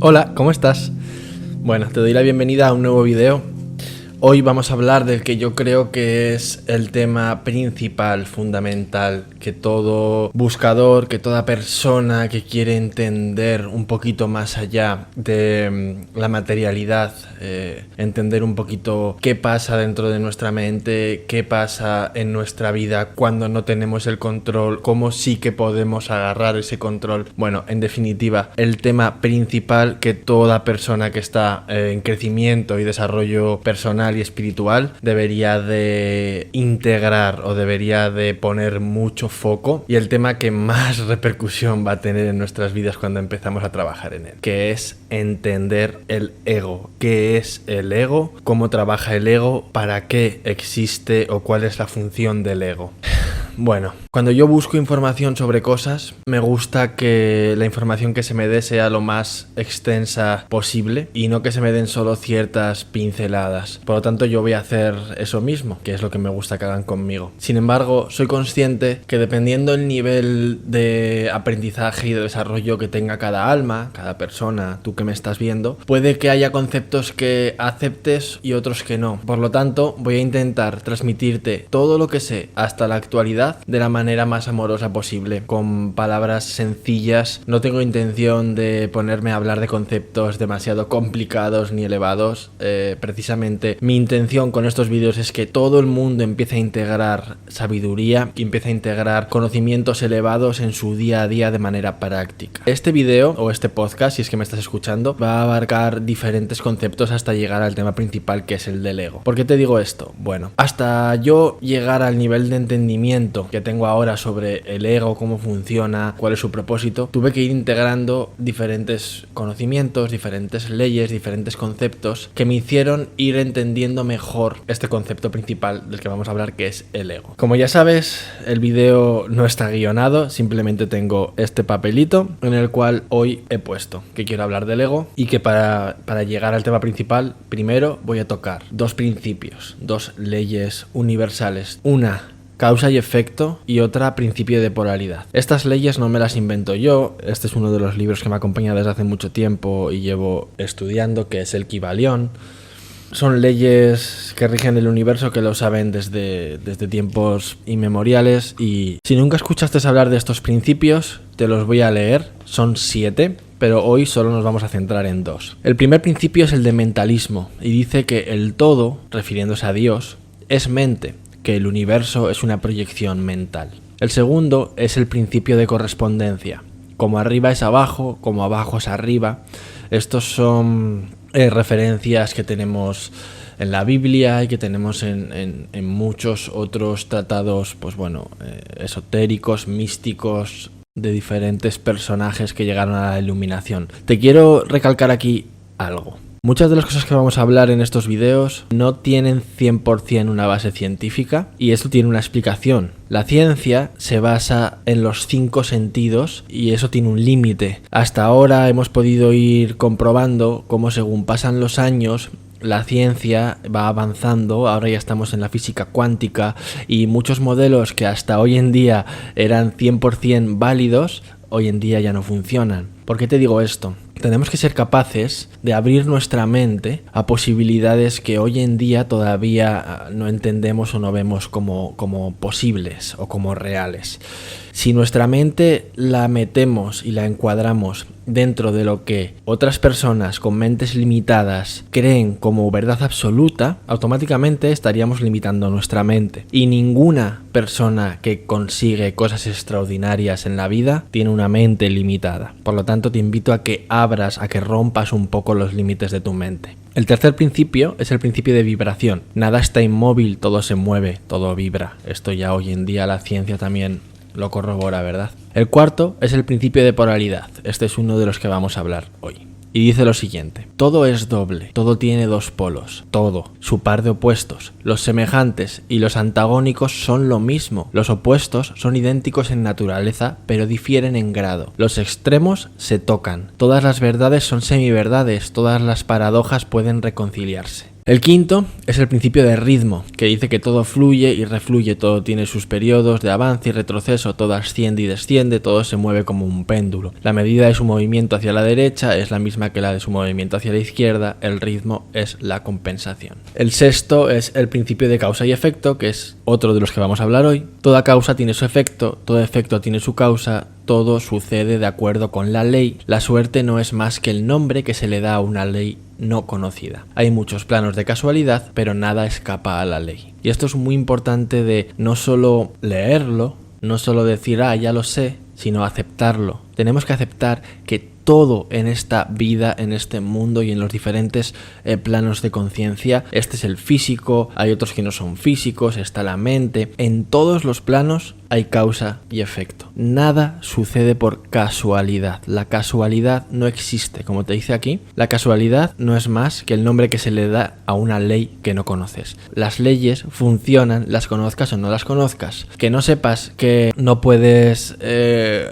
Hola, ¿cómo estás? Bueno, te doy la bienvenida a un nuevo video. Hoy vamos a hablar del que yo creo que es el tema principal, fundamental, que todo buscador, que toda persona que quiere entender un poquito más allá de la materialidad, entender un poquito qué pasa dentro de nuestra mente, qué pasa en nuestra vida cuando no tenemos el control, cómo sí que podemos agarrar ese control. Bueno, en definitiva, el tema principal que toda persona que está en crecimiento y desarrollo personal y espiritual debería de integrar o debería de poner mucho foco, y el tema que más repercusión va a tener en nuestras vidas cuando empezamos a trabajar en él, que es entender el ego. ¿Qué es el ego? ¿Cómo trabaja el ego? ¿Para qué existe o cuál es la función del ego? Bueno, cuando yo busco información sobre cosas, me gusta que la información que se me dé sea lo más extensa posible y no que se me den solo ciertas pinceladas. Por lo tanto, yo voy a hacer eso mismo, que es lo que me gusta que hagan conmigo. Sin embargo, soy consciente que dependiendo del nivel de aprendizaje y de desarrollo que tenga cada alma, cada persona, tú que me estás viendo, puede que haya conceptos que aceptes y otros que no. Por lo tanto, voy a intentar transmitirte todo lo que sé hasta la actualidad de la manera más amorosa posible, con palabras sencillas. No tengo intención de ponerme a hablar de conceptos demasiado complicados ni elevados. Precisamente mi intención con estos vídeos es que todo el mundo empiece a integrar sabiduría y empiece a integrar conocimientos elevados en su día a día de manera práctica. Este vídeo o este podcast, si es que me estás escuchando, va a abarcar diferentes conceptos hasta llegar al tema principal, que es el del ego. ¿Por qué te digo esto? Bueno, hasta yo llegar al nivel de entendimiento que tengo ahora sobre el ego, cómo funciona, cuál es su propósito, tuve que ir integrando diferentes conocimientos, diferentes leyes, diferentes conceptos que me hicieron ir entendiendo mejor este concepto principal del que vamos a hablar, que es el ego. Como ya sabes, el vídeo no está guionado, simplemente tengo este papelito en el cual hoy he puesto que quiero hablar del ego y que para llegar al tema principal, primero voy a tocar dos principios, dos leyes universales. Una, causa y efecto, y otra, principio de polaridad. Estas leyes no me las invento yo, este es uno de los libros que me acompaña desde hace mucho tiempo y llevo estudiando, que es el Kybalión. Son leyes que rigen el universo, que lo saben desde tiempos inmemoriales, y si nunca escuchaste hablar de estos principios, te los voy a leer. Son 7, pero hoy solo nos vamos a centrar en 2. El primer principio es el de mentalismo, y dice que el todo, refiriéndose a Dios, es mente, que el universo es una proyección mental. El segundo es el principio de correspondencia. Como arriba es abajo, como abajo es arriba. Estos son referencias que tenemos en la Biblia y que tenemos en muchos otros tratados, pues bueno, esotéricos, místicos, de diferentes personajes que llegaron a la iluminación. Te quiero recalcar aquí algo. Muchas de las cosas que vamos a hablar en estos videos no tienen 100% una base científica, y esto tiene una explicación. La ciencia se basa en los 5 sentidos y eso tiene un límite. Hasta ahora hemos podido ir comprobando cómo, según pasan los años, la ciencia va avanzando. Ahora ya estamos en la física cuántica y muchos modelos que hasta hoy en día eran 100% válidos, hoy en día ya no funcionan. ¿Por qué te digo esto? Tenemos que ser capaces de abrir nuestra mente a posibilidades que hoy en día todavía no entendemos o no vemos como posibles o como reales. Si nuestra mente la metemos y la encuadramos dentro de lo que otras personas con mentes limitadas creen como verdad absoluta, automáticamente estaríamos limitando nuestra mente. Y ninguna persona que consigue cosas extraordinarias en la vida tiene una mente limitada. Por lo tanto, te invito a que abras, a que rompas un poco los límites de tu mente. El tercer principio es el principio de vibración. Nada está inmóvil, todo se mueve, todo vibra. Esto ya hoy en día la ciencia también lo corrobora, ¿verdad? El cuarto es el principio de polaridad. Este es uno de los que vamos a hablar hoy. Y dice lo siguiente: todo es doble, todo tiene dos polos, todo, su par de opuestos. Los semejantes y los antagónicos son lo mismo. Los opuestos son idénticos en naturaleza, pero difieren en grado. Los extremos se tocan. Todas las verdades son semiverdades, todas las paradojas pueden reconciliarse. El quinto es el principio de ritmo, que dice que todo fluye y refluye, todo tiene sus periodos de avance y retroceso, todo asciende y desciende, todo se mueve como un péndulo. La medida de su movimiento hacia la derecha es la misma que la de su movimiento hacia la izquierda, el ritmo es la compensación. El sexto es el principio de causa y efecto, que es otro de los que vamos a hablar hoy. Toda causa tiene su efecto, todo efecto tiene su causa, todo sucede de acuerdo con la ley. La suerte no es más que el nombre que se le da a una ley no conocida. Hay muchos planos de casualidad, pero nada escapa a la ley. Y esto es muy importante de no solo leerlo, no solo decir, ya lo sé, sino aceptarlo. Tenemos que aceptar que todo en esta vida, en este mundo y en los diferentes planos de conciencia, este es el físico, hay otros que no son físicos, está la mente, en todos los planos hay causa y efecto. Nada sucede por casualidad. La casualidad no existe, como te dice aquí. La casualidad no es más que el nombre que se le da a una ley que no conoces. Las leyes funcionan, las conozcas o no las conozcas. Que no sepas que no puedes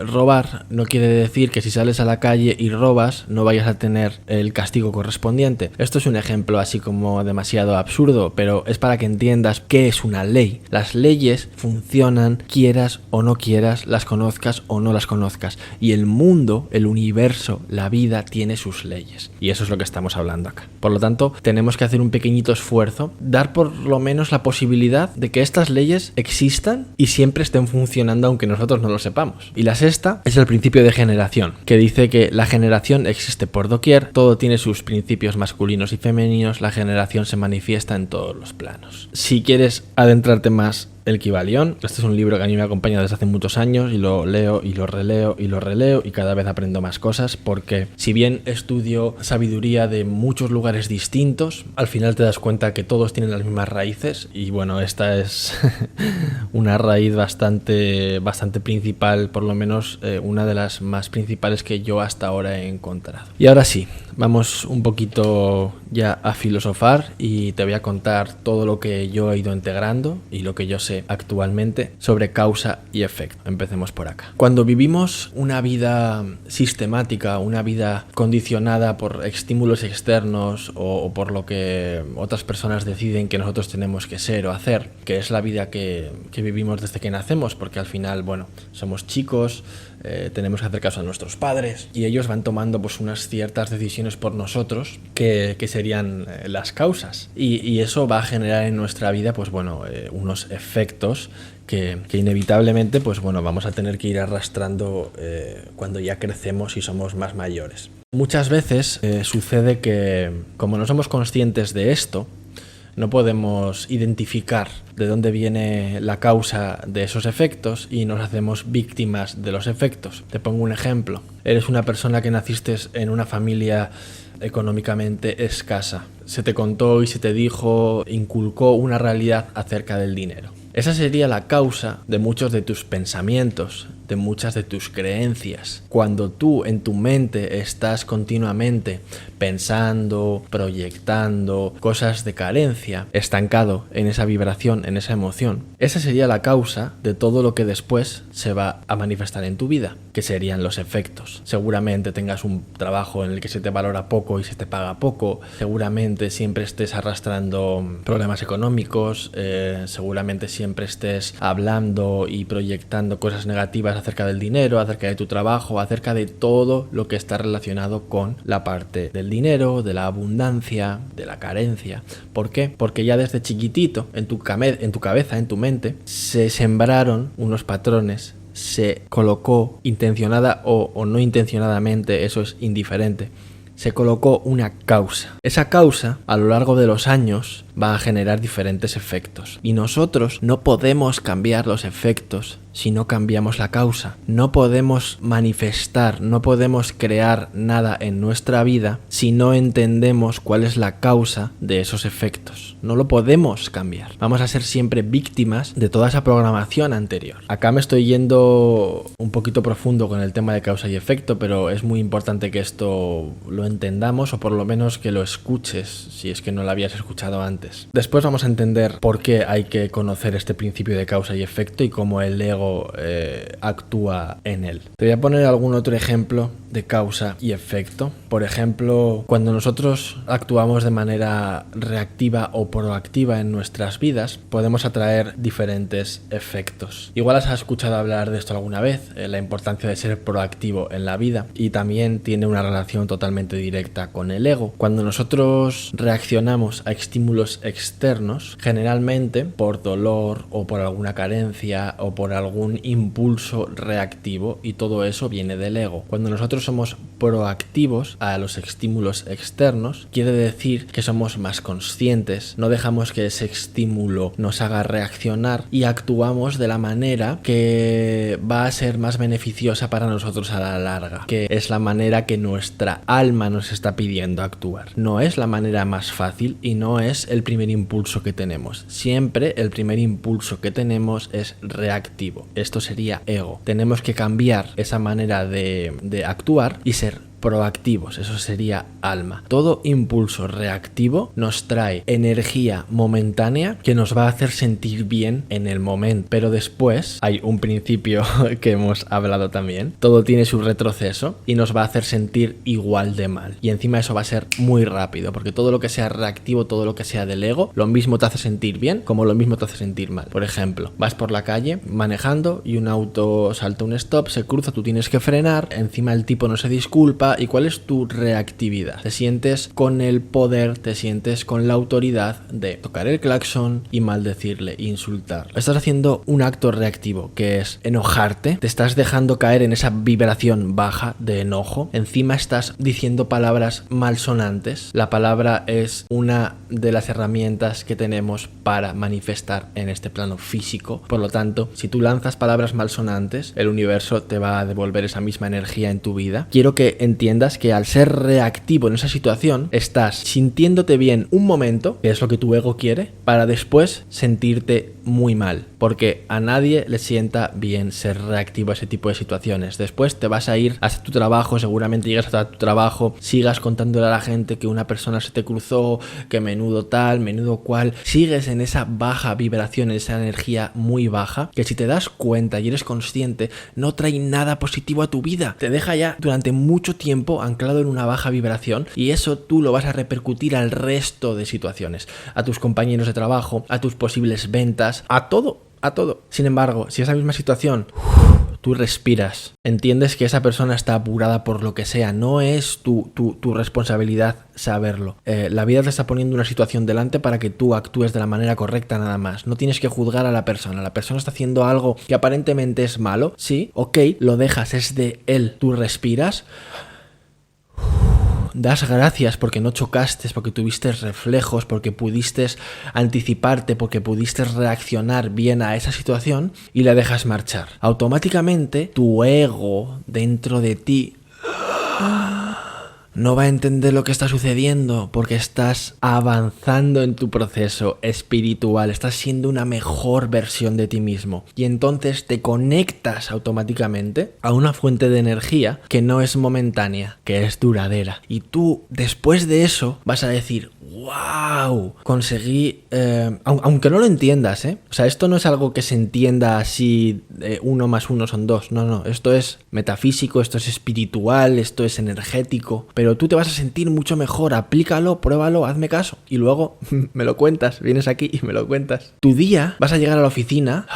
robar no quiere decir que si sales a la calle y robas no vayas a tener el castigo correspondiente. Esto es un ejemplo así como demasiado absurdo, pero es para que entiendas qué es una ley. Las leyes funcionan, quieras o no quieras, las conozcas o no las conozcas. Y el mundo, el universo, la vida tiene sus leyes. Y eso es lo que estamos hablando acá. Por lo tanto, tenemos que hacer un pequeñito esfuerzo, dar por lo menos la posibilidad de que estas leyes existan y siempre estén funcionando aunque nosotros no lo sepamos. Y la sexta es el principio de generación, que dice que la generación existe por doquier, todo tiene sus principios masculinos y femeninos, la generación se manifiesta en todos los planos. Si quieres adentrarte más, el Kybalión, este es un libro que a mí me acompaña desde hace muchos años y lo leo y lo releo y lo releo y cada vez aprendo más cosas porque si bien estudio sabiduría de muchos lugares distintos, al final te das cuenta que todos tienen las mismas raíces y bueno, esta es una raíz bastante principal, por lo menos una de las más principales que yo hasta ahora he encontrado. Y ahora sí, vamos un poquito ya a filosofar y te voy a contar todo lo que yo he ido integrando y lo que yo sé actualmente sobre causa y efecto. Empecemos por acá. Cuando vivimos una vida sistemática, una vida condicionada por estímulos externos o por lo que otras personas deciden que nosotros tenemos que ser o hacer, que es la vida que vivimos desde que nacemos, porque al final, bueno, somos chicos, tenemos que hacer caso a nuestros padres y ellos van tomando pues unas ciertas decisiones por nosotros que serían las causas y eso va a generar en nuestra vida pues bueno unos efectos que inevitablemente pues bueno vamos a tener que ir arrastrando cuando ya crecemos y somos más mayores. Muchas veces sucede que como no somos conscientes de esto, no podemos identificar de dónde viene la causa de esos efectos y nos hacemos víctimas de los efectos. Te pongo un ejemplo. Eres una persona que naciste en una familia económicamente escasa. Se te contó y se te dijo, inculcó una realidad acerca del dinero. Esa sería la causa de muchos de tus pensamientos, de muchas de tus creencias. Cuando tú en tu mente estás continuamente pensando, proyectando cosas de carencia, estancado en esa vibración, en esa emoción, esa sería la causa de todo lo que después se va a manifestar en tu vida, que serían los efectos. Seguramente tengas un trabajo en el que se te valora poco y se te paga poco, seguramente siempre estés arrastrando problemas económicos, seguramente siempre estés hablando y proyectando cosas negativas acerca del dinero, acerca de tu trabajo, acerca de todo lo que está relacionado con la parte del dinero, de la abundancia, de la carencia. ¿Por qué? Porque ya desde chiquitito, en tu cabeza, en tu mente, se sembraron unos patrones, se colocó intencionada o no intencionadamente, eso es indiferente, se colocó una causa. Esa causa, a lo largo de los años, va a generar diferentes efectos. Y nosotros no podemos cambiar los efectos si no cambiamos la causa. No podemos manifestar, no podemos crear nada en nuestra vida si no entendemos cuál es la causa de esos efectos. No lo podemos cambiar. Vamos a ser siempre víctimas de toda esa programación anterior. Acá me estoy yendo un poquito profundo con el tema de causa y efecto, pero es muy importante que esto lo entendamos o por lo menos que lo escuches si es que no lo habías escuchado antes. Después vamos a entender por qué hay que conocer este principio de causa y efecto y cómo el ego actúa en él. Te voy a poner algún otro ejemplo de causa y efecto. Por ejemplo, cuando nosotros actuamos de manera reactiva o proactiva en nuestras vidas, podemos atraer diferentes efectos. Igual has escuchado hablar de esto alguna vez, la importancia de ser proactivo en la vida, y también tiene una relación totalmente directa con el ego. Cuando nosotros reaccionamos a estímulos externos, generalmente por dolor o por alguna carencia o por algún impulso reactivo, y todo eso viene del ego. Cuando nosotros somos proactivos a los estímulos externos, quiere decir que somos más conscientes, no dejamos que ese estímulo nos haga reaccionar y actuamos de la manera que va a ser más beneficiosa para nosotros a la larga, que es la manera que nuestra alma nos está pidiendo actuar. No es la manera más fácil y no es el primer impulso que tenemos. Siempre el primer impulso que tenemos es reactivo. Esto sería ego. Tenemos que cambiar esa manera de actuar y ser proactivos, eso sería alma. Todo impulso reactivo nos trae energía momentánea que nos va a hacer sentir bien en el momento, pero después hay un principio que hemos hablado también: todo tiene su retroceso y nos va a hacer sentir igual de mal, y encima eso va a ser muy rápido, porque todo lo que sea reactivo, todo lo que sea del ego, lo mismo te hace sentir bien como lo mismo te hace sentir mal. Por ejemplo, vas por la calle manejando y un auto salta un stop, se cruza, tú tienes que frenar, encima el tipo no se disculpa. ¿Y cuál es tu reactividad? Te sientes con el poder, te sientes con la autoridad de tocar el claxon y maldecirle, insultarle. Estás haciendo un acto reactivo, que es enojarte, te estás dejando caer en esa vibración baja de enojo, encima estás diciendo palabras malsonantes. La palabra es una de las herramientas que tenemos para manifestar en este plano físico. Por lo tanto, si tú lanzas palabras malsonantes, el universo te va a devolver esa misma energía en tu vida. Quiero que entiendas que al ser reactivo en esa situación, estás sintiéndote bien un momento, que es lo que tu ego quiere, para después sentirte muy mal, porque a nadie le sienta bien ser reactivo a ese tipo de situaciones. Después te vas a ir hasta tu trabajo, seguramente llegas hasta tu trabajo, sigas contándole a la gente que una persona se te cruzó, que menudo tal, menudo cual, sigues en esa baja vibración, en esa energía muy baja, que si te das cuenta y eres consciente, no trae nada positivo a tu vida, te deja ya durante mucho tiempo anclado en una baja vibración, y eso tú lo vas a repercutir al resto de situaciones, a tus compañeros de trabajo, a tus posibles ventas, a todo. Sin embargo, si esa misma situación tú respiras, entiendes que esa persona está apurada por lo que sea, no es tu responsabilidad saberlo. La vida te está poniendo una situación delante para que tú actúes de la manera correcta nada más. No tienes que juzgar a la persona está haciendo algo que aparentemente es malo, sí, ok, lo dejas, es de él, tú respiras, das gracias porque no chocaste, porque tuviste reflejos, porque pudiste anticiparte, porque pudiste reaccionar bien a esa situación, y la dejas marchar. Automáticamente tu ego dentro de ti no va a entender lo que está sucediendo, porque estás avanzando en tu proceso espiritual, estás siendo una mejor versión de ti mismo, y entonces te conectas automáticamente a una fuente de energía que no es momentánea, que es duradera, y tú después de eso vas a decir: ¡wow! Conseguí, aunque no lo entiendas, o sea, esto no es algo que se entienda así, 1 más 1 son 2, no, esto es metafísico, esto es espiritual, esto es energético, pero tú te vas a sentir mucho mejor. Aplícalo, pruébalo, hazme caso, y luego me lo cuentas, vienes aquí y me lo cuentas. Tu día, vas a llegar a la oficina,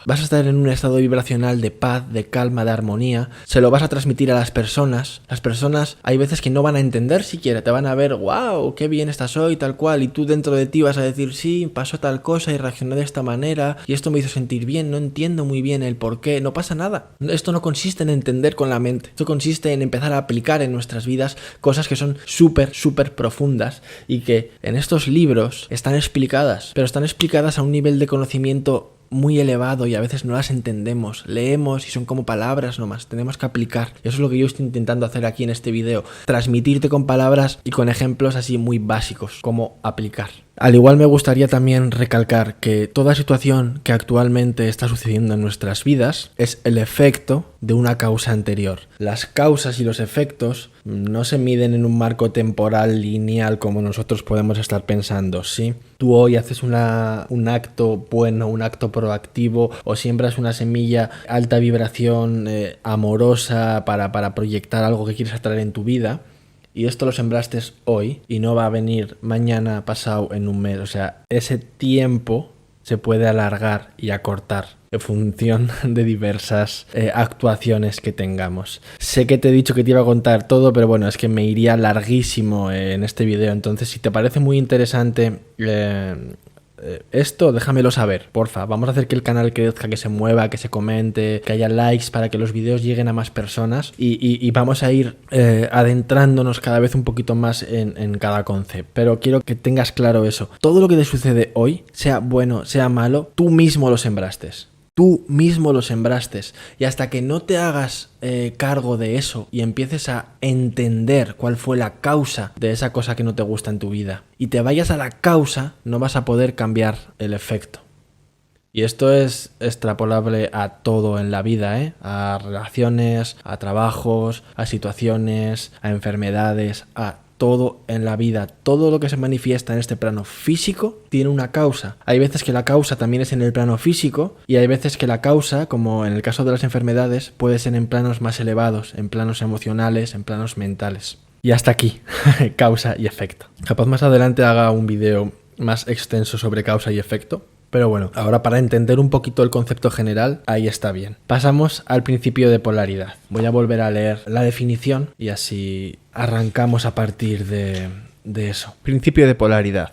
vas a estar en un estado vibracional de paz, de calma, de armonía, se lo vas a transmitir a las personas. Las personas hay veces que no van a entender siquiera, te van a ver: wow, qué bien estás hoy, tal cual, y tú dentro de ti vas a decir: sí, pasó tal cosa y reaccioné de esta manera y esto me hizo sentir bien, no entiendo muy bien el por qué. No pasa nada, esto no consiste en entender con la mente, esto consiste en empezar a aplicar en nuestras vidas cosas que son súper profundas y que en estos libros están explicadas, pero están explicadas a un nivel de conocimiento muy elevado y a veces no las entendemos, leemos y son como palabras nomás, tenemos que aplicar. Y eso es lo que yo estoy intentando hacer aquí en este video, transmitirte con palabras y con ejemplos así muy básicos, cómo aplicar. Al igual me gustaría también recalcar que toda situación que actualmente está sucediendo en nuestras vidas es el efecto de una causa anterior. Las causas y los efectos no se miden en un marco temporal lineal como nosotros podemos estar pensando, ¿sí? Tú hoy haces un acto bueno, un acto proactivo, o siembras una semilla alta vibración, amorosa para proyectar algo que quieres atraer en tu vida. Y esto lo sembraste hoy y no va a venir mañana, pasado, en un mes. O sea, ese tiempo se puede alargar y acortar en función de diversas actuaciones que tengamos. Sé que te he dicho que te iba a contar todo, pero bueno, es que me iría larguísimo en este video. Entonces, si te parece muy interesante esto, déjamelo saber, porfa. Vamos a hacer que el canal crezca, que se mueva, que se comente, que haya likes para que los vídeos lleguen a más personas y vamos a ir adentrándonos cada vez un poquito más en cada concepto. Pero quiero que tengas claro eso. Todo lo que te sucede hoy, sea bueno, sea malo, tú mismo lo sembraste. Tú mismo lo sembraste, y hasta que no te hagas cargo de eso y empieces a entender cuál fue la causa de esa cosa que no te gusta en tu vida y te vayas a la causa, no vas a poder cambiar el efecto. Y esto es extrapolable a todo en la vida, a relaciones, a trabajos, a situaciones, a enfermedades, a todo en la vida. Todo lo que se manifiesta en este plano físico tiene una causa. Hay veces que la causa también es en el plano físico y hay veces que la causa, como en el caso de las enfermedades, puede ser en planos más elevados, en planos emocionales, en planos mentales. Y hasta aquí, causa y efecto. Capaz más adelante haga un video más extenso sobre causa y efecto. Pero bueno, ahora para entender un poquito el concepto general, ahí está bien. Pasamos al principio de polaridad. Voy a volver a leer la definición y así arrancamos a partir de eso. Principio de polaridad.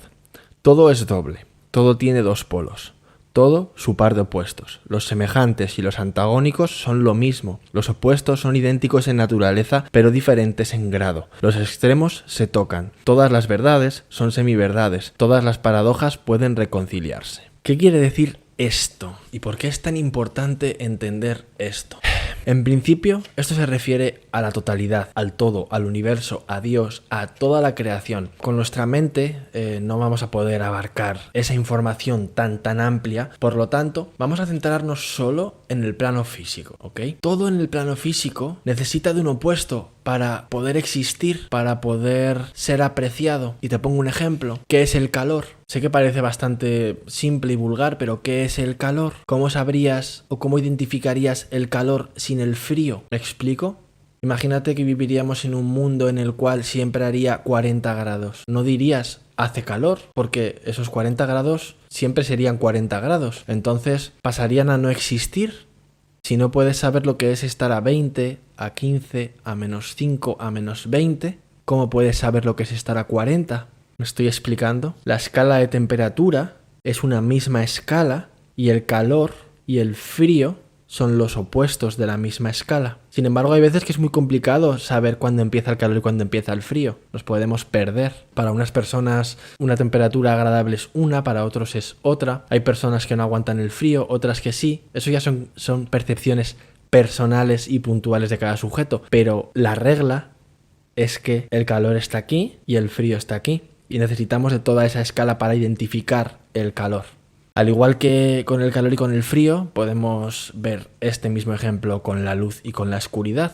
Todo es doble. Todo tiene dos polos. Todo su par de opuestos. Los semejantes y los antagónicos son lo mismo. Los opuestos son idénticos en naturaleza, pero diferentes en grado. Los extremos se tocan. Todas las verdades son semiverdades. Todas las paradojas pueden reconciliarse. ¿Qué quiere decir esto? ¿Y por qué es tan importante entender esto? En principio, esto se refiere a la totalidad, al todo, al universo, a Dios, a toda la creación. Con nuestra mente no vamos a poder abarcar esa información tan amplia, por lo tanto, vamos a centrarnos solo en el plano físico, ¿ok? Todo en el plano físico necesita de un opuesto para poder existir, para poder ser apreciado. Y te pongo un ejemplo. ¿Qué es el calor? Sé que parece bastante simple y vulgar, pero ¿qué es el calor? ¿Cómo sabrías o cómo identificarías el calor sin el frío? ¿Me explico? Imagínate que viviríamos en un mundo en el cual siempre haría 40 grados. No dirías hace calor, porque esos 40 grados siempre serían 40 grados. Entonces pasarían a no existir. Si no puedes saber lo que es estar a 20, a 15, a menos 5, a menos 20, ¿cómo puedes saber lo que es estar a 40? ¿Me estoy explicando? La escala de temperatura es una misma escala y el calor y el frío son los opuestos de la misma escala. Sin embargo, hay veces que es muy complicado saber cuándo empieza el calor y cuándo empieza el frío. Nos podemos perder. Para unas personas una temperatura agradable es una, para otros es otra. Hay personas que no aguantan el frío, otras que sí. Eso ya son percepciones personales y puntuales de cada sujeto. Pero la regla es que el calor está aquí y el frío está aquí. Y necesitamos de toda esa escala para identificar el calor. Al igual que con el calor y con el frío, podemos ver este mismo ejemplo con la luz y con la oscuridad.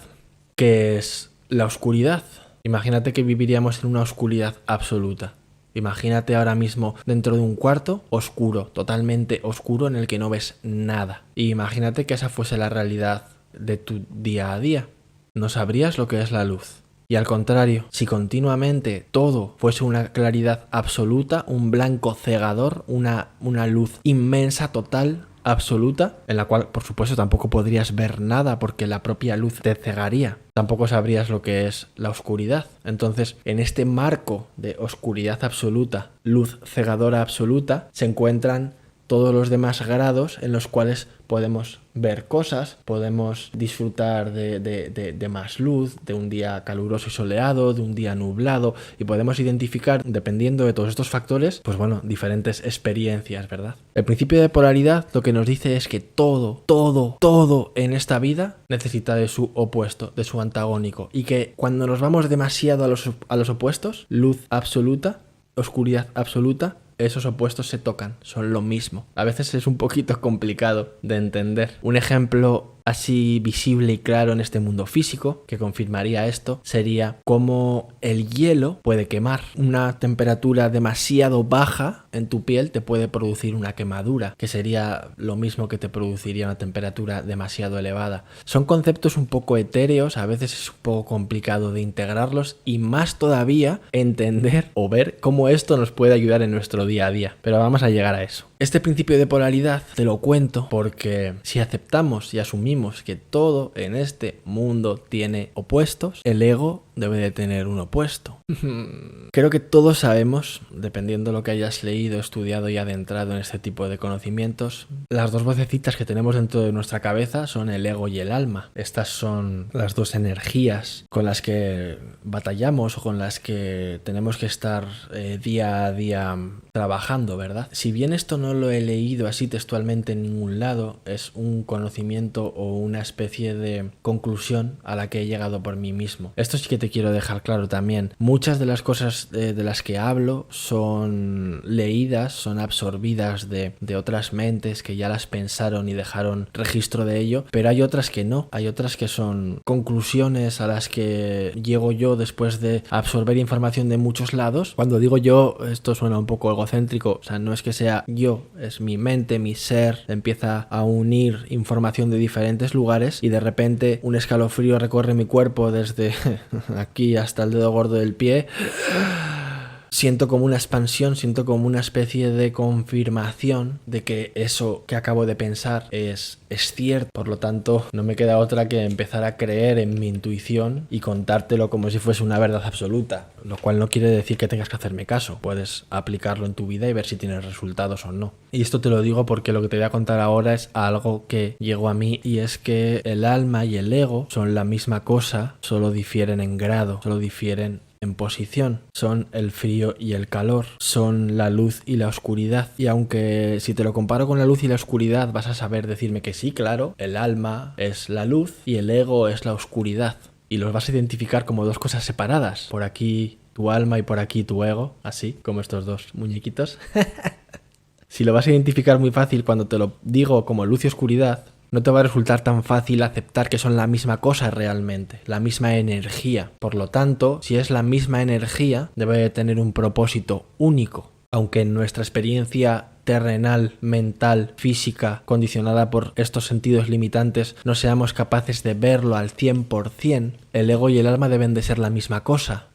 ¿Qué es la oscuridad? Imagínate que viviríamos en una oscuridad absoluta. Imagínate ahora mismo dentro de un cuarto oscuro, totalmente oscuro, en el que no ves nada. Y imagínate que esa fuese la realidad de tu día a día. No sabrías lo que es la luz. Y al contrario, si continuamente todo fuese una claridad absoluta, un blanco cegador, una luz inmensa, total, absoluta, en la cual por supuesto tampoco podrías ver nada porque la propia luz te cegaría, tampoco sabrías lo que es la oscuridad. Entonces, en este marco de oscuridad absoluta, luz cegadora absoluta, se encuentran todos los demás grados en los cuales podemos ver cosas, podemos disfrutar de más luz, de un día caluroso y soleado, de un día nublado, y podemos identificar, dependiendo de todos estos factores, pues bueno, diferentes experiencias, ¿verdad? El principio de polaridad lo que nos dice es que todo en esta vida necesita de su opuesto, de su antagónico, y que cuando nos vamos demasiado a los opuestos, luz absoluta, oscuridad absoluta, esos opuestos se tocan, son lo mismo. A veces es un poquito complicado de entender. Un ejemplo así visible y claro en este mundo físico, que confirmaría esto, sería cómo el hielo puede quemar. Una temperatura demasiado baja en tu piel te puede producir una quemadura, que sería lo mismo que te produciría una temperatura demasiado elevada. Son conceptos un poco etéreos, a veces es un poco complicado de integrarlos y más todavía entender o ver cómo esto nos puede ayudar en nuestro día a día. Pero vamos a llegar a eso. Este principio de polaridad te lo cuento porque si aceptamos y asumimos que todo en este mundo tiene opuestos, el ego debe de tener un opuesto. Creo que todos sabemos, dependiendo de lo que hayas leído, estudiado y adentrado en este tipo de conocimientos, las dos vocecitas que tenemos dentro de nuestra cabeza son el ego y el alma. Estas son las dos energías con las que batallamos o con las que tenemos que estar día a día trabajando, ¿verdad? Si bien esto no lo he leído así textualmente en ningún lado, es un conocimiento o una especie de conclusión a la que he llegado por mí mismo. Esto sí que te quiero dejar claro también. Muchas de las cosas de las que hablo son leídas, son absorbidas de otras mentes que ya las pensaron y dejaron registro de ello, pero hay otras que no. Hay otras que son conclusiones a las que llego yo después de absorber información de muchos lados. Cuando digo yo, esto suena un poco egocéntrico, o sea, no es que sea yo, es mi mente, mi ser, empieza a unir información de diferentes lugares y de repente un escalofrío recorre mi cuerpo desde aquí hasta el dedo gordo del pie. Siento como una expansión, siento como una especie de confirmación de que eso que acabo de pensar es cierto. Por lo tanto, no me queda otra que empezar a creer en mi intuición y contártelo como si fuese una verdad absoluta. Lo cual no quiere decir que tengas que hacerme caso. Puedes aplicarlo en tu vida y ver si tienes resultados o no. Y esto te lo digo porque lo que te voy a contar ahora es algo que llegó a mí y es que el alma y el ego son la misma cosa, solo difieren en grado, solo difieren en posición, son el frío y el calor, son la luz y la oscuridad. Y aunque si te lo comparo con la luz y la oscuridad vas a saber decirme que sí, claro, el alma es la luz y el ego es la oscuridad. Y los vas a identificar como dos cosas separadas. Por aquí tu alma y por aquí tu ego, así como estos dos muñequitos. Si lo vas a identificar muy fácil cuando te lo digo como luz y oscuridad, no te va a resultar tan fácil aceptar que son la misma cosa realmente, la misma energía. Por lo tanto, si es la misma energía, debe de tener un propósito único. Aunque en nuestra experiencia terrenal, mental, física, condicionada por estos sentidos limitantes, no seamos capaces de verlo al 100%, el ego y el alma deben de ser la misma cosa.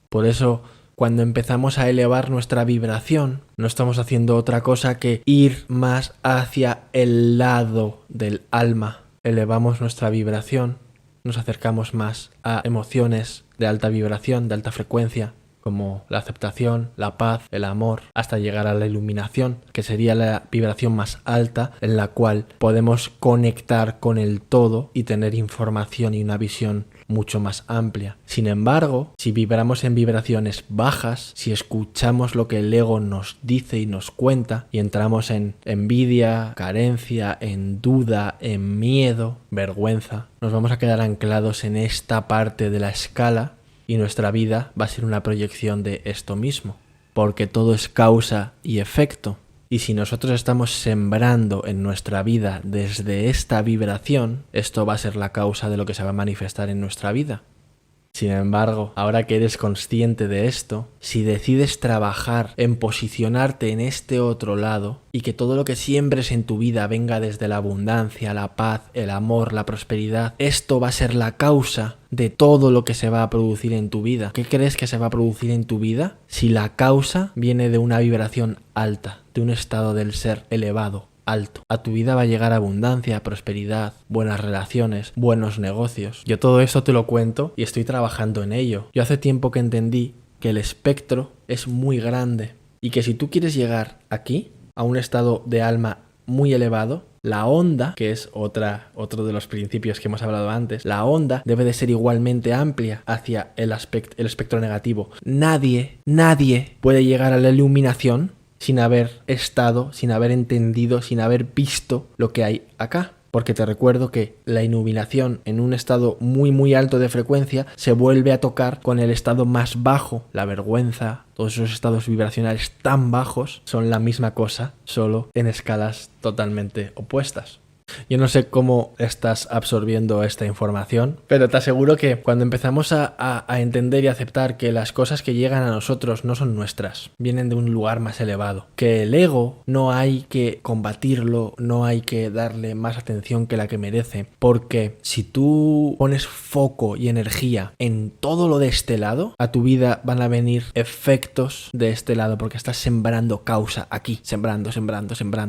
Por eso, cuando empezamos a elevar nuestra vibración, no estamos haciendo otra cosa que ir más hacia el lado del alma. Elevamos nuestra vibración, nos acercamos más a emociones de alta vibración, de alta frecuencia, como la aceptación, la paz, el amor, hasta llegar a la iluminación, que sería la vibración más alta en la cual podemos conectar con el todo y tener información y una visión mucho más amplia. Sin embargo, si vibramos en vibraciones bajas, si escuchamos lo que el ego nos dice y nos cuenta y entramos en envidia, carencia, en duda, en miedo, vergüenza, nos vamos a quedar anclados en esta parte de la escala y nuestra vida va a ser una proyección de esto mismo, porque todo es causa y efecto. Y si nosotros estamos sembrando en nuestra vida desde esta vibración, esto va a ser la causa de lo que se va a manifestar en nuestra vida. Sin embargo, ahora que eres consciente de esto, si decides trabajar en posicionarte en este otro lado y que todo lo que siembres en tu vida venga desde la abundancia, la paz, el amor, la prosperidad, esto va a ser la causa de todo lo que se va a producir en tu vida. ¿Qué crees que se va a producir en tu vida? Si la causa viene de una vibración alta, de un estado del ser elevado, alto. A tu vida va a llegar abundancia, prosperidad, buenas relaciones, buenos negocios. Yo todo esto te lo cuento y estoy trabajando en ello. Yo hace tiempo que entendí que el espectro es muy grande y que si tú quieres llegar aquí, a un estado de alma muy elevado, la onda, que es otro de los principios que hemos hablado antes, la onda debe de ser igualmente amplia hacia el espectro negativo. Nadie puede llegar a la iluminación sin haber estado, sin haber entendido, sin haber visto lo que hay acá. porque te recuerdo que la iluminación en un estado muy muy alto de frecuencia se vuelve a tocar con el estado más bajo, la vergüenza, todos esos estados vibracionales tan bajos son la misma cosa, solo en escalas totalmente opuestas. Yo no sé cómo estás absorbiendo esta información, pero te aseguro que cuando empezamos a entender y aceptar que las cosas que llegan a nosotros no son nuestras, vienen de un lugar más elevado, que el ego no hay que combatirlo, no hay que darle más atención que la que merece, porque si tú pones foco y energía en todo lo de este lado, a tu vida van a venir efectos de este lado, porque estás sembrando causa aquí, sembrando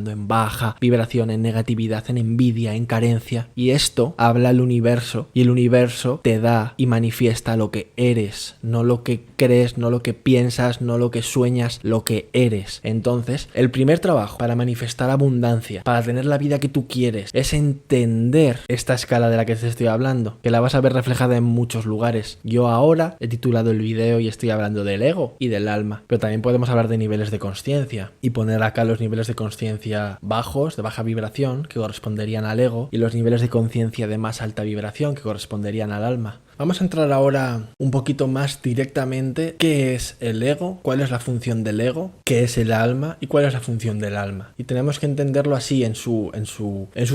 en baja vibración, en negatividad, en envidia, en carencia, y esto habla al universo y el universo te da y manifiesta lo que eres, no lo que crees, no lo que piensas, no lo que sueñas, lo que eres. Entonces, el primer trabajo para manifestar abundancia, para tener la vida que tú quieres, es entender esta escala de la que te estoy hablando, que la vas a ver reflejada en muchos lugares. Yo ahora he titulado el video y estoy hablando del ego y del alma, pero también podemos hablar de niveles de consciencia y poner acá los niveles de consciencia bajos, de baja vibración, que corresponderían al ego, y los niveles de conciencia de más alta vibración, que corresponderían al alma. Vamos a entrar ahora un poquito más directamente qué es el ego, cuál es la función del ego, qué es el alma y cuál es la función del alma. Y tenemos que entenderlo así en su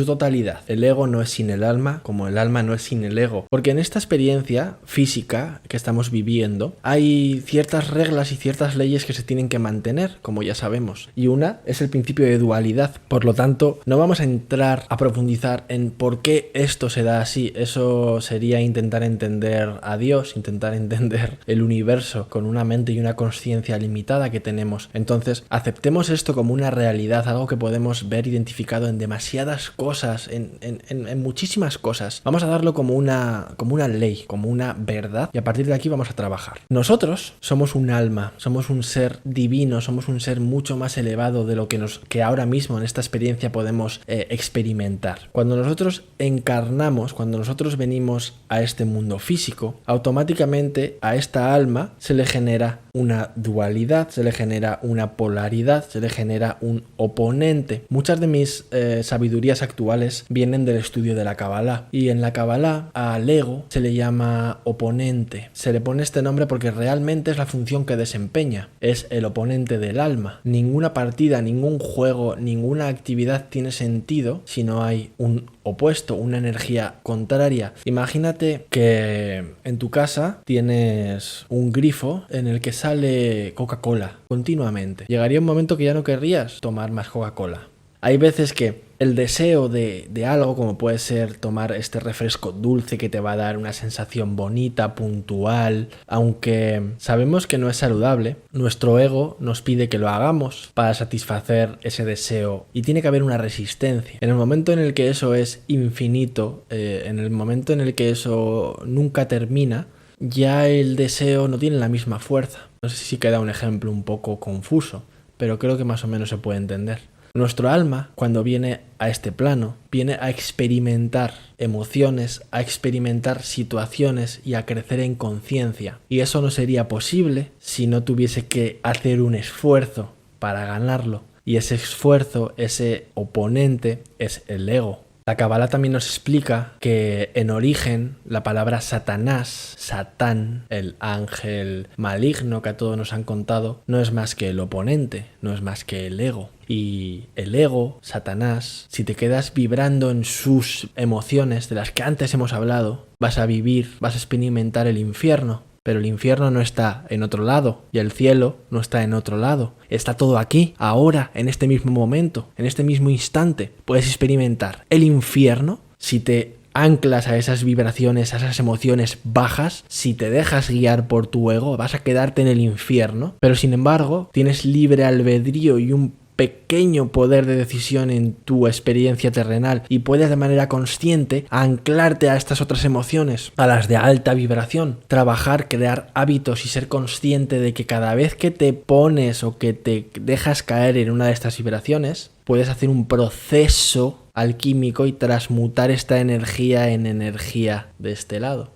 totalidad. El ego no es sin el alma, como el alma no es sin el ego. Porque en esta experiencia física que estamos viviendo hay ciertas reglas y ciertas leyes que se tienen que mantener, como ya sabemos. Y una es el principio de dualidad. Por lo tanto, no vamos a entrar a profundizar en por qué esto se da así. Eso sería intentar entender a Dios, intentar entender el universo con una mente y una consciencia limitada que tenemos. Entonces, aceptemos esto como una realidad, algo que podemos ver identificado en demasiadas cosas, en muchísimas cosas. Vamos a darlo como una ley, como una verdad, y a partir de aquí vamos a trabajar. Nosotros somos un alma, somos un ser divino, somos un ser mucho más elevado de lo que ahora mismo en esta experiencia podemos experimentar. Cuando nosotros encarnamos, cuando nosotros venimos a este mundo físico, automáticamente a esta alma se le genera una dualidad, se le genera una polaridad, se le genera un oponente. Muchas de mis sabidurías actuales vienen del estudio de la Kabbalah, y en la Kabbalah al ego se le llama oponente. Se le pone este nombre porque realmente es la función que desempeña, es el oponente del alma. Ninguna partida, ningún juego, ninguna actividad tiene sentido si no hay un opuesto, una energía contraria. Imagínate que en tu casa tienes un grifo en el que sale Coca-Cola continuamente. Llegaría un momento que ya no querrías tomar más Coca-Cola. Hay veces que el deseo de algo, como puede ser tomar este refresco dulce que te va a dar una sensación bonita, puntual, aunque sabemos que no es saludable, nuestro ego nos pide que lo hagamos para satisfacer ese deseo, y tiene que haber una resistencia. En el momento en el que eso es infinito, en el momento en el que eso nunca termina, ya el deseo no tiene la misma fuerza. No sé si queda un ejemplo un poco confuso, pero creo que más o menos se puede entender. Nuestro alma, cuando viene a este plano, viene a experimentar emociones, a experimentar situaciones y a crecer en conciencia. Y eso no sería posible si no tuviese que hacer un esfuerzo para ganarlo. Y ese esfuerzo, ese oponente, es el ego. La Kabbalah también nos explica que en origen la palabra Satanás, Satán, el ángel maligno que a todos nos han contado, no es más que el oponente, no es más que el ego. Y el ego, Satanás, si te quedas vibrando en sus emociones de las que antes hemos hablado, vas a vivir, vas a experimentar el infierno. Pero el infierno no está en otro lado y el cielo no está en otro lado. Está todo aquí, ahora, en este mismo momento, en este mismo instante. Puedes experimentar el infierno si te anclas a esas vibraciones, a esas emociones bajas. Si te dejas guiar por tu ego, vas a quedarte en el infierno. Pero sin embargo, tienes libre albedrío y un pequeño poder de decisión en tu experiencia terrenal, y puedes de manera consciente anclarte a estas otras emociones, a las de alta vibración, trabajar, crear hábitos y ser consciente de que cada vez que te pones o que te dejas caer en una de estas vibraciones, puedes hacer un proceso alquímico y transmutar esta energía en energía de este lado.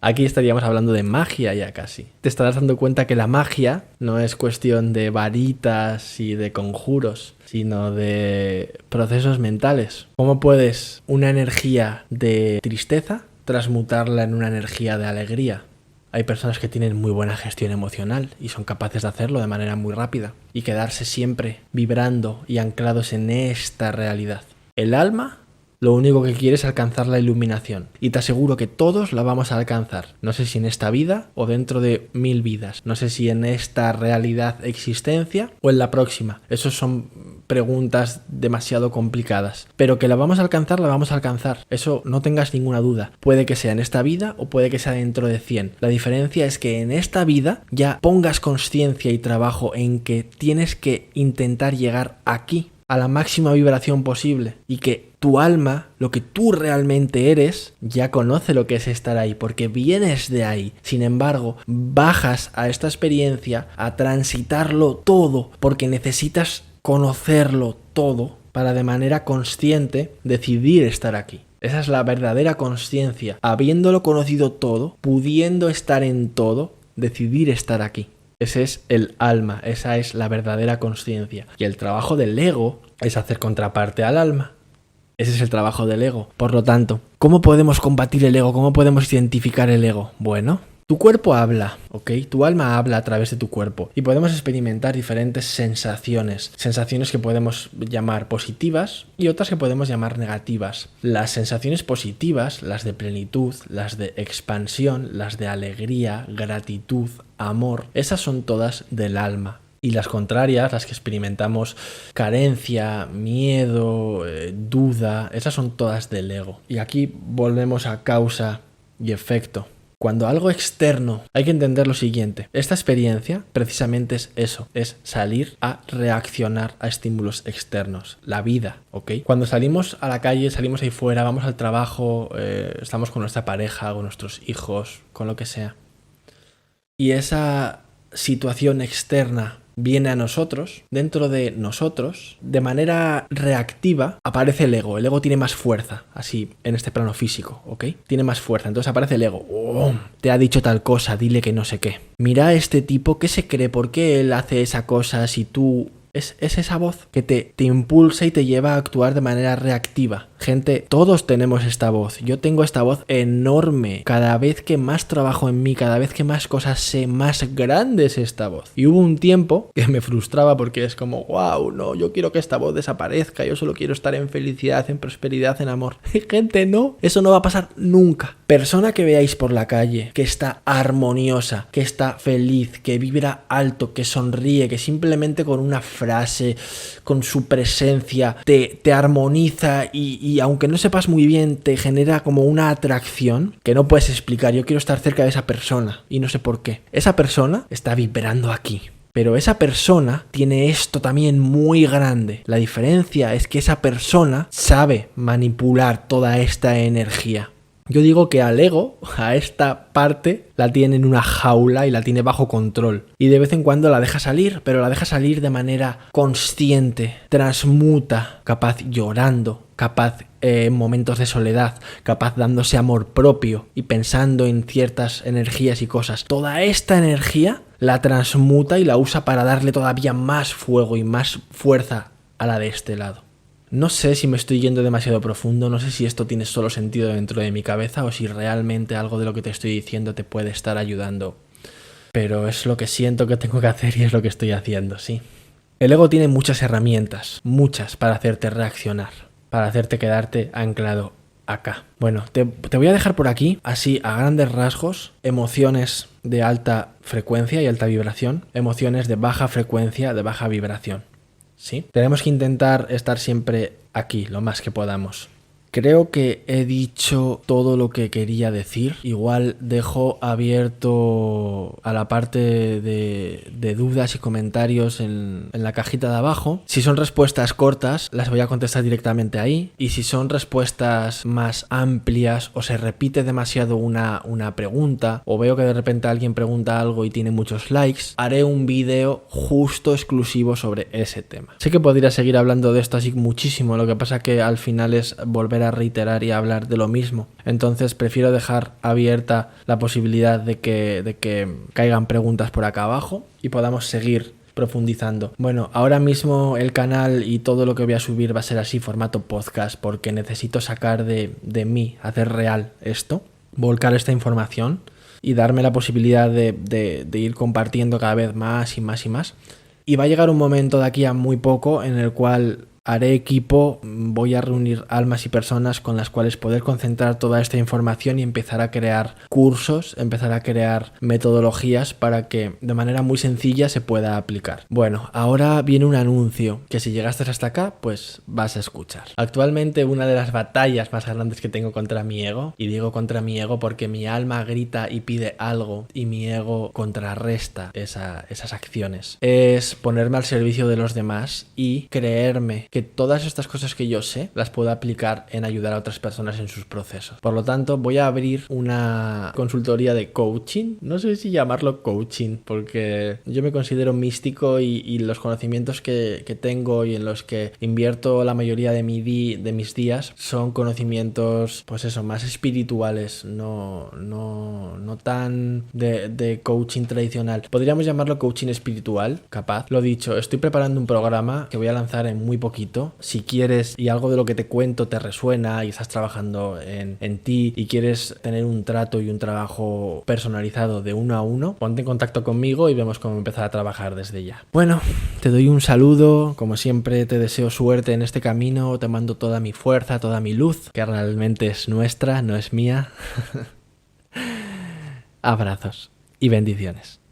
Aquí estaríamos hablando de magia ya casi. Te estarás dando cuenta que la magia no es cuestión de varitas y de conjuros, sino de procesos mentales. ¿Cómo puedes una energía de tristeza transmutarla en una energía de alegría? Hay personas que tienen muy buena gestión emocional y son capaces de hacerlo de manera muy rápida y quedarse siempre vibrando y anclados en esta realidad. El alma lo único que quiere es alcanzar la iluminación y te aseguro que todos la vamos a alcanzar. No sé si en esta vida o dentro de 1000 vidas. No sé si en esta realidad existencia o en la próxima. Esos son preguntas demasiado complicadas. Pero que la vamos a alcanzar, la vamos a alcanzar. Eso no tengas ninguna duda. Puede que sea en esta vida o puede que sea dentro de 100. La diferencia es que en esta vida ya pongas conciencia y trabajo en que tienes que intentar llegar aquí, a la máxima vibración posible, y que tu alma, lo que tú realmente eres, ya conoce lo que es estar ahí, porque vienes de ahí. Sin embargo, bajas a esta experiencia a transitarlo todo, porque necesitas conocerlo todo para de manera consciente decidir estar aquí. Esa es la verdadera consciencia. Habiéndolo conocido todo, pudiendo estar en todo, decidir estar aquí. Ese es el alma, esa es la verdadera consciencia. Y el trabajo del ego es hacer contraparte al alma. Ese es el trabajo del ego. Por lo tanto, ¿cómo podemos combatir el ego? ¿Cómo podemos identificar el ego? Bueno, tu cuerpo habla, ¿ok? Tu alma habla a través de tu cuerpo y podemos experimentar diferentes sensaciones. Sensaciones que podemos llamar positivas y otras que podemos llamar negativas. Las sensaciones positivas, las de plenitud, las de expansión, las de alegría, gratitud, amor, esas son todas del alma. Y las contrarias, las que experimentamos carencia, miedo, duda, esas son todas del ego. Y aquí volvemos a causa y efecto. Cuando algo externo, hay que entender lo siguiente. Esta experiencia precisamente es eso, es salir a reaccionar a estímulos externos, la vida, ¿ok? Cuando salimos a la calle, salimos ahí fuera, vamos al trabajo, estamos con nuestra pareja, con nuestros hijos, con lo que sea. Y esa situación externa viene a nosotros, dentro de nosotros, de manera reactiva, aparece el ego. El ego tiene más fuerza, así, en este plano físico, ¿ok? Tiene más fuerza, entonces aparece el ego. ¡Oh! Te ha dicho tal cosa, dile que no sé qué. Mira a este tipo, ¿qué se cree? ¿Por qué él hace esa cosa si tú...? Es esa voz que te impulsa y te lleva a actuar de manera reactiva. Gente, todos tenemos esta voz. Yo tengo esta voz enorme. Cada vez que más trabajo en mí, cada vez que más cosas sé, más grande es esta voz. Y hubo un tiempo que me frustraba porque es como, wow, no, yo quiero que esta voz desaparezca. Yo solo quiero estar en felicidad, en prosperidad, en amor. Gente, no, eso no va a pasar nunca. Persona que veáis por la calle, que está armoniosa, que está feliz, que vibra alto, que sonríe, que simplemente con una frase, con su presencia, te armoniza y aunque no sepas muy bien, te genera como una atracción que no puedes explicar. Yo quiero estar cerca de esa persona y no sé por qué. Esa persona está vibrando aquí. Pero esa persona tiene esto también muy grande. La diferencia es que esa persona sabe manipular toda esta energía. Yo digo que al ego, a esta parte, la tiene en una jaula y la tiene bajo control. Y de vez en cuando la deja salir, pero la deja salir de manera consciente, transmuta, capaz llorando, capaz en momentos de soledad, capaz dándose amor propio y pensando en ciertas energías y cosas. Toda esta energía la transmuta y la usa para darle todavía más fuego y más fuerza a la de este lado. No sé si me estoy yendo demasiado profundo, no sé si esto tiene solo sentido dentro de mi cabeza o si realmente algo de lo que te estoy diciendo te puede estar ayudando. Pero es lo que siento que tengo que hacer y es lo que estoy haciendo, sí. El ego tiene muchas herramientas, muchas, para hacerte reaccionar, para hacerte quedarte anclado acá. Bueno, te voy a dejar por aquí, así a grandes rasgos, emociones de alta frecuencia y alta vibración, emociones de baja frecuencia, de baja vibración. ¿Sí? Tenemos que intentar estar siempre aquí, lo más que podamos. Creo que he dicho todo lo que quería decir. Igual dejo abierto a la parte de dudas y comentarios en la cajita de abajo. Si son respuestas cortas, las voy a contestar directamente ahí. Y si son respuestas más amplias o se repite demasiado una pregunta, o veo que de repente alguien pregunta algo y tiene muchos likes, haré un vídeo justo exclusivo sobre ese tema. Sé que podría seguir hablando de esto así muchísimo, lo que pasa que al final es volver a reiterar y a hablar de lo mismo. Entonces prefiero dejar abierta la posibilidad de que caigan preguntas por acá abajo y podamos seguir profundizando. Bueno, ahora mismo el canal y todo lo que voy a subir va a ser así, formato podcast, porque necesito sacar de mí, hacer real esto, volcar esta información y darme la posibilidad de ir compartiendo cada vez más y más y más. Y va a llegar un momento de aquí a muy poco en el cual haré equipo, voy a reunir almas y personas con las cuales poder concentrar toda esta información y empezar a crear cursos, empezar a crear metodologías para que de manera muy sencilla se pueda aplicar. Bueno, ahora viene un anuncio que si llegaste hasta acá, pues vas a escuchar. Actualmente una de las batallas más grandes que tengo contra mi ego, y digo contra mi ego porque mi alma grita y pide algo y mi ego contrarresta esas acciones, es ponerme al servicio de los demás y creerme que todas estas cosas que yo sé las puedo aplicar en ayudar a otras personas en sus procesos. Por lo tanto, voy a abrir una consultoría de coaching. No sé si llamarlo coaching, porque yo me considero místico y los conocimientos que tengo y en los que invierto la mayoría de mis días son conocimientos, pues eso, más espirituales, no tan de coaching tradicional. Podríamos llamarlo coaching espiritual, capaz. Lo dicho, estoy preparando un programa que voy a lanzar en muy poquito. Si quieres y algo de lo que te cuento te resuena y estás trabajando en ti y quieres tener un trato y un trabajo personalizado de 1 a 1, ponte en contacto conmigo y vemos cómo empezar a trabajar desde ya. Bueno, te doy un saludo, como siempre te deseo suerte en este camino, te mando toda mi fuerza, toda mi luz, que realmente es nuestra, no es mía. Abrazos y bendiciones.